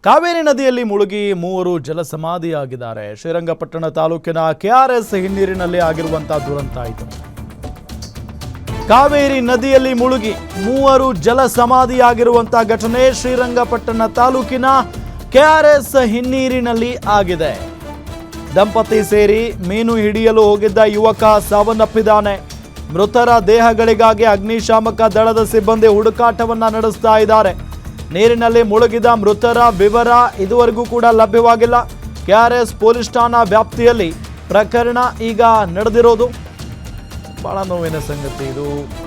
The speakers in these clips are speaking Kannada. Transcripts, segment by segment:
ಕಾವೇರಿ ನದಿಯಲ್ಲಿ ಮುಳುಗಿ ಮೂವರು ಜಲಸಮಾಧಿಯಾಗಿದ್ದಾರೆ. ಶ್ರೀರಂಗಪಟ್ಟಣ ತಾಲೂಕಿನ ಕೆಆರ್ಎಸ್ ಹಿನ್ನೀರಿನಲ್ಲಿ ಆಗಿರುವಂತಹ ದುರಂತ ಇದು. ಕಾವೇರಿ ನದಿಯಲ್ಲಿ ಮುಳುಗಿ ಮೂವರು ಜಲಸಮಾಧಿಯಾಗಿರುವಂತಹ ಘಟನೆ ಶ್ರೀರಂಗಪಟ್ಟಣ ತಾಲೂಕಿನ ಕೆಆರ್ಎಸ್ ಹಿನ್ನೀರಿನಲ್ಲಿ ಆಗಿದೆ. ದಂಪತಿ ಸೇರಿ ಮೀನು ಹಿಡಿಯಲು ಹೋಗಿದ್ದ ಯುವಕ ಸಾವನ್ನಪ್ಪಿದ್ದಾನೆ. ಮೃತರ ದೇಹಗಳಿಗಾಗಿ ಅಗ್ನಿಶಾಮಕ ದಳದ ಸಿಬ್ಬಂದಿ ಹುಡುಕಾಟವನ್ನ ನಡೆಸ್ತಾ ಇದ್ದಾರೆ. ನೀರಿನಲ್ಲಿ ಮುಳುಗಿದ ಮೃತರ ವಿವರ ಇದುವರೆಗೂ ಕೂಡ ಲಭ್ಯವಾಗಿಲ್ಲ. ಕೆಆರ್ಎಸ್ ಪೊಲೀಸ್ ಠಾಣಾ ವ್ಯಾಪ್ತಿಯಲ್ಲಿ ಪ್ರಕರಣ ಈಗ ನಡೆದಿರೋದು. ಬಹಳ ನೋವಿನ ಸಂಗತಿ ಇದು.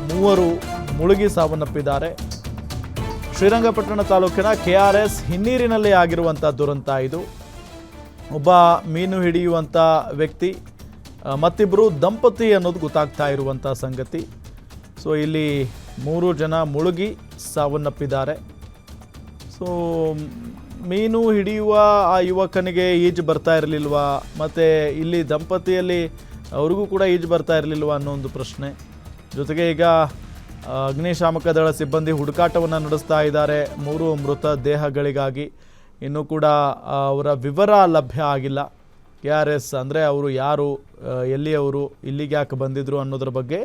ಮೂವರು ಮುಳುಗಿ ಸಾವನ್ನಪ್ಪಿದ್ದಾರೆ. ಶ್ರೀರಂಗಪಟ್ಟಣ ತಾಲೂಕಿನ ಕೆಆರ್ಎಸ್ ಹಿನ್ನೀರಿನಲ್ಲಿ ಆಗಿರುವಂಥ ದುರಂತ ಇದು. ಒಬ್ಬ ಮೀನು ಹಿಡಿಯುವಂಥ ವ್ಯಕ್ತಿ ಮತ್ತಿಬ್ಬರು ದಂಪತಿ ಅನ್ನೋದು ಗೊತ್ತಾಗ್ತಾ ಇರುವಂಥ ಸಂಗತಿ. ಸೊ ಇಲ್ಲಿ 3 ಜನ ಮುಳುಗಿ ಸಾವನ್ನಪ್ಪಿದ್ದಾರೆ. ಸೊ ಮೀನು ಹಿಡಿಯುವ ಆ ಯುವಕನಿಗೆ ಈಜು ಬರ್ತಾ ಇರಲಿಲ್ವಾ, ಮತ್ತು ಇಲ್ಲಿ ದಂಪತಿಯಲ್ಲಿ ಅವ್ರಿಗೂ ಕೂಡ ಈಜು ಬರ್ತಾ ಇರಲಿಲ್ವಾ ಅನ್ನೋ ಒಂದು ಪ್ರಶ್ನೆ. ಜೊತೆಗೆ ಈಗ ಅಗ್ನಿಶಾಮಕ ದಳ ಸಿಬ್ಬಂದಿ ಹುಡುಕಾಟವನ್ನು ನಡೆಸ್ತಾ ಇದ್ದಾರೆ 3 ಮೃತ ದೇಹಗಳಿಗಾಗಿ. ಇನ್ನೂ ಕೂಡ ಅವರ ವಿವರ ಲಭ್ಯ ಆಗಿಲ್ಲ. ಕೆಆರ್ಎಸ್ ಅಂದರೆ ಅವರು ಯಾರು, ಎಲ್ಲಿಯವರು, ಇಲ್ಲಿಗೆ ಯಾಕೆ ಬಂದಿದ್ರು ಅನ್ನೋದ್ರ ಬಗ್ಗೆ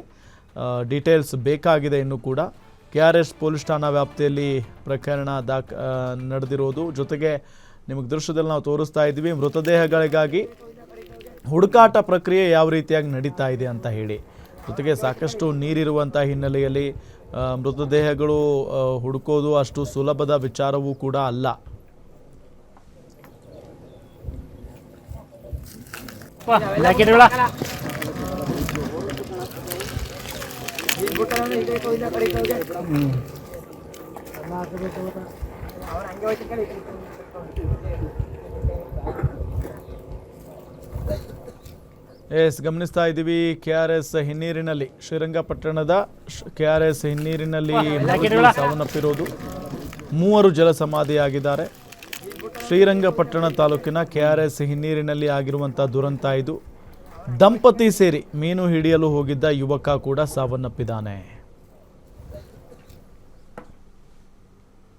ಡೀಟೇಲ್ಸ್ ಬೇಕಾಗಿದೆ. ಇನ್ನೂ ಕೂಡ ಕೆಆರ್ಎಸ್ ಪೊಲೀಸ್ ಠಾಣಾ ವ್ಯಾಪ್ತಿಯಲ್ಲಿ ಪ್ರಕರಣ ನಡೆದಿರೋದು. ಜೊತೆಗೆ ನಿಮಗೆ ದೃಶ್ಯದಲ್ಲಿ ನಾವು ತೋರಿಸ್ತಾ ಇದ್ದೀವಿ ಮೃತದೇಹಗಳಿಗಾಗಿ ಹುಡುಕಾಟ ಪ್ರಕ್ರಿಯೆ ಯಾವ ರೀತಿಯಾಗಿ ನಡೀತಾ ಇದೆ ಅಂತ ಹೇಳಿ. ಜೊತೆಗೆ ಸಾಕಷ್ಟು ನೀರಿರುವಂಥ ಹಿನ್ನೆಲೆಯಲ್ಲಿ ಮೃತದೇಹಗಳು ಹುಡುಕೋದು ಅಷ್ಟು ಸುಲಭದ ವಿಚಾರವೂ ಕೂಡ ಅಲ್ಲ. ಗಮನಿಸ್ತಾ ಇದ್ದೀವಿ ಕೆಆರ್ಎಸ್ ಹಿನ್ನೀರಿನಲ್ಲಿ, ಶ್ರೀರಂಗಪಟ್ಟಣದ ಕೆಆರ್ಎಸ್ ಹಿನ್ನೀರಿನಲ್ಲಿ ಸಾವನ್ನಪ್ಪಿರೋದು. 3 ಜಲಸಮಾಧಿಯಾಗಿದ್ದಾರೆ. ಶ್ರೀರಂಗಪಟ್ಟಣ ತಾಲೂಕಿನ ಕೆಆರ್ಎಸ್ ಹಿನ್ನೀರಿನಲ್ಲಿ ಆಗಿರುವಂಥ ದುರಂತ ಇದು. ದಂಪತಿ ಸೇರಿ ಮೀನು ಹಿಡಿಯಲು ಹೋಗಿದ್ದ ಯುವಕ ಕೂಡ ಸಾವನ್ನಪ್ಪಿದ್ದಾನೆ.